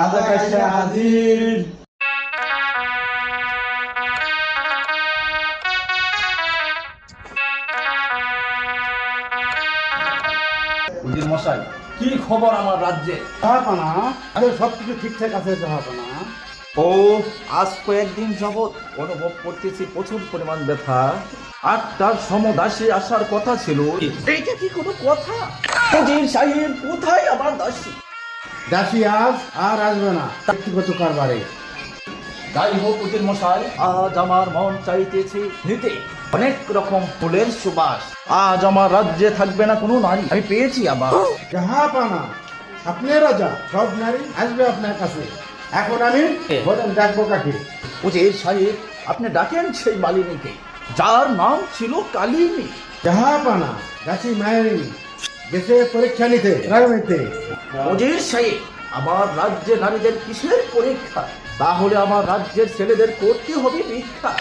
রাজা কাইসা হাজির। উজির মশাই, কি খবর আমার রাজ্যে? জাহাপানা, সবকিছু ঠিকঠাক আছে জাহাপানা। ও, আজ কয়েকদিন যাবৎ অনুভব করতেছি প্রচুর পরিমাণ ব্যথা। 8টার সমদাসী আসার কথা ছিল। এইটা কি কোনো কথা? উজির সাহেব, কোথায় আমার দাসী? দাসী আজ আর আসবে না, ব্যক্তিগত কারবারে। যাই হোক উজির মশাই, আজ আমার মন চাইতেছে নিতে অনেক রকম ফুলের সুবাস। আজ আমার রাজ্যে থাকবে না কোনো নারী, আমি পেয়েছি আবার। জাহাপানা, আপনি রাজা, সব নারী আসবে আপনার কাছে। এখন আমি বলেন ডাকবো কাকে? উজির সাহেব, আপনি ডাকেন সেই মালিনীকে, যার নাম ছিল কালিনী। জাহাপানা, দাসী মায়েরিনী দেশে পরীক্ষা নিতে রাজনীতি। উজির সাহেব, আমার রাজ্যে নারীদের কিসের পরীক্ষা? তাহলে আমার রাজ্যের ছেলেদের করতে হবে ভিক্ষা।